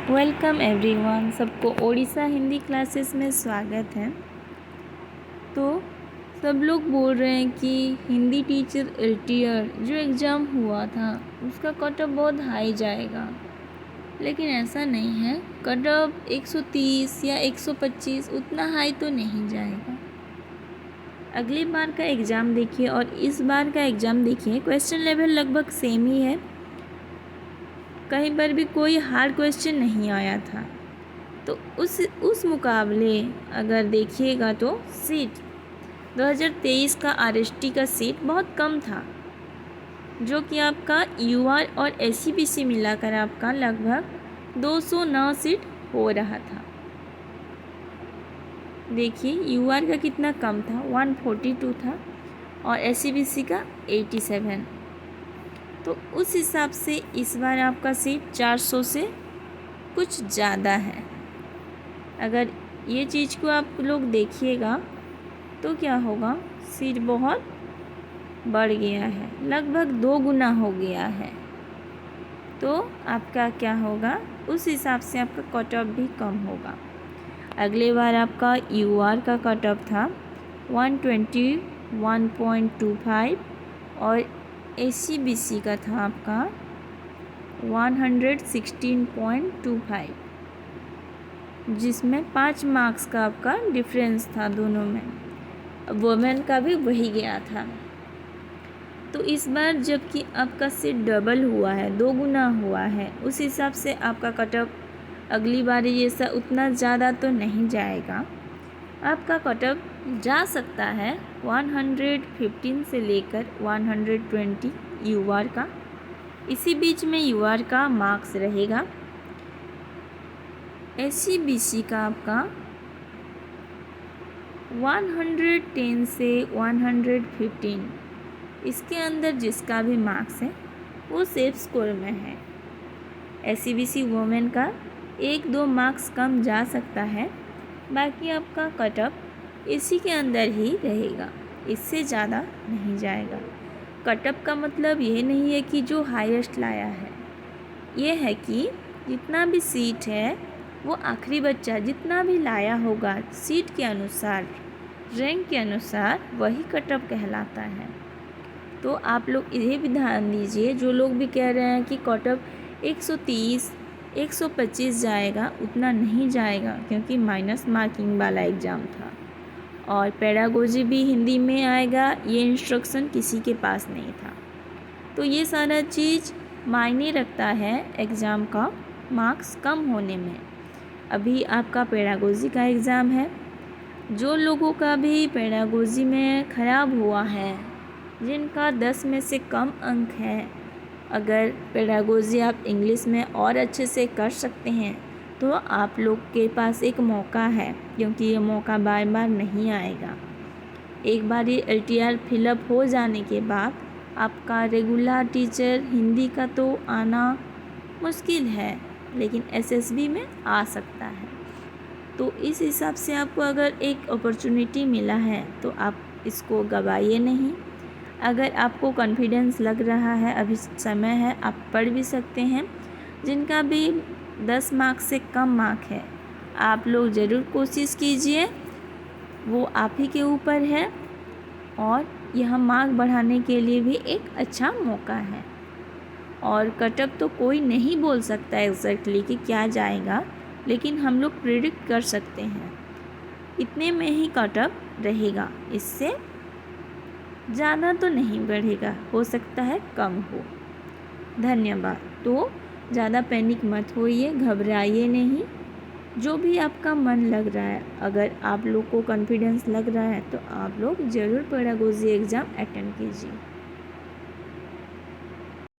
Welcome everyone, सबको Odisha Hindi classes में स्वागत है। तो सब लोग बोल रहे हैं कि हिंदी टीचर एलटीआर जो एग्ज़ाम हुआ था उसका कट ऑफ बहुत हाई जाएगा, लेकिन ऐसा नहीं है। कट ऑफ 130 या 125 उतना हाई तो नहीं जाएगा। अगली बार का एग्ज़ाम देखिए और इस बार का एग्ज़ाम देखिए, क्वेश्चन लेवल लगभग सेम ही है। कहीं पर भी कोई हार्ड क्वेश्चन नहीं आया था। तो उस मुकाबले अगर देखिएगा तो सीट 2023 का आरएसटी का सीट बहुत कम था, जो कि आपका यूआर और एसईबीसी मिलाकर आपका लगभग 209 सीट हो रहा था। देखिए यूआर का कितना कम था, 142 था और एसईबीसी का 87। तो उस हिसाब से इस बार आपका सीट 400 से कुछ ज़्यादा है। अगर ये चीज़ को आप लोग देखिएगा तो क्या होगा, सीट बहुत बढ़ गया है, लगभग 2 गुना हो गया है। तो आपका क्या होगा, उस हिसाब से आपका कट ऑफ भी कम होगा। अगले बार आपका यूआर का कट ऑफ था 121.25 और एसईबीसी का था आपका 116.25, जिसमें 5 मार्क्स का आपका डिफरेंस था दोनों में। वुमेन का भी वही गया था। तो इस बार जबकि आपका सीट डबल हुआ है, 2 गुना हुआ है, उस हिसाब से आपका कट ऑफ अगली बार जैसा उतना ज़्यादा तो नहीं जाएगा। आपका कट ऑफ जा सकता है 115 से लेकर 120 यूआर का। इसी बीच में यूआर का मार्क्स रहेगा। एसईबीसी का आपका 110 से 115, इसके अंदर जिसका भी मार्क्स है वो सेफ स्कोर में है। एसईबीसी वुमेन का 1-2 मार्क्स कम जा सकता है, बाकी आपका कट ऑफ इसी के अंदर ही रहेगा, इससे ज़्यादा नहीं जाएगा। कट ऑफ का मतलब ये नहीं है कि जो हाईएस्ट लाया है, ये है कि जितना भी सीट है वो आखिरी बच्चा जितना भी लाया होगा सीट के अनुसार, रैंक के अनुसार, वही कट ऑफ कहलाता है। तो आप लोग ये भी ध्यान दीजिए, जो लोग भी कह रहे हैं कि कट ऑफ 130 125 जाएगा, उतना नहीं जाएगा, क्योंकि माइनस मार्किंग वाला एग्ज़ाम था और पेडागोजी भी हिंदी में आएगा, ये इंस्ट्रक्शन किसी के पास नहीं था। तो ये सारा चीज़ मायने रखता है एग्ज़ाम का मार्क्स कम होने में। अभी आपका पेडागोजी का एग्ज़ाम है। जो लोगों का भी पेडागोजी में ख़राब हुआ है, जिनका 10 में से कम अंक है, अगर पेडागोजी आप इंग्लिश में और अच्छे से कर सकते हैं तो आप लोग के पास एक मौका है, क्योंकि ये मौका बार बार नहीं आएगा। एक बार ये एलटीआर फिलअप हो जाने के बाद आपका रेगुलर टीचर हिंदी का तो आना मुश्किल है, लेकिन एसएसबी में आ सकता है। तो इस हिसाब से आपको अगर एक अपॉर्चुनिटी मिला है तो आप इसको गवाइए नहीं। अगर आपको कॉन्फिडेंस लग रहा है, अभी समय है, आप पढ़ भी सकते हैं। जिनका भी 10 मार्क्स से कम मार्क है, आप लोग ज़रूर कोशिश कीजिए, वो आप ही के ऊपर है। और यह मार्क बढ़ाने के लिए भी एक अच्छा मौका है। और कट ऑफ तो कोई नहीं बोल सकता एग्जैक्टली कि क्या जाएगा, लेकिन हम लोग प्रिडिक्ट कर सकते हैं इतने में ही कट ऑफ रहेगा, इससे ज़्यादा तो नहीं बढ़ेगा, हो सकता है कम हो। धन्यवाद। तो ज़्यादा पैनिक मत होइए, घबराइए नहीं। जो भी आपका मन लग रहा है, अगर आप लोग को कॉन्फिडेंस लग रहा है तो आप लोग ज़रूर पेडागोजी एग्ज़ाम अटेंड कीजिए।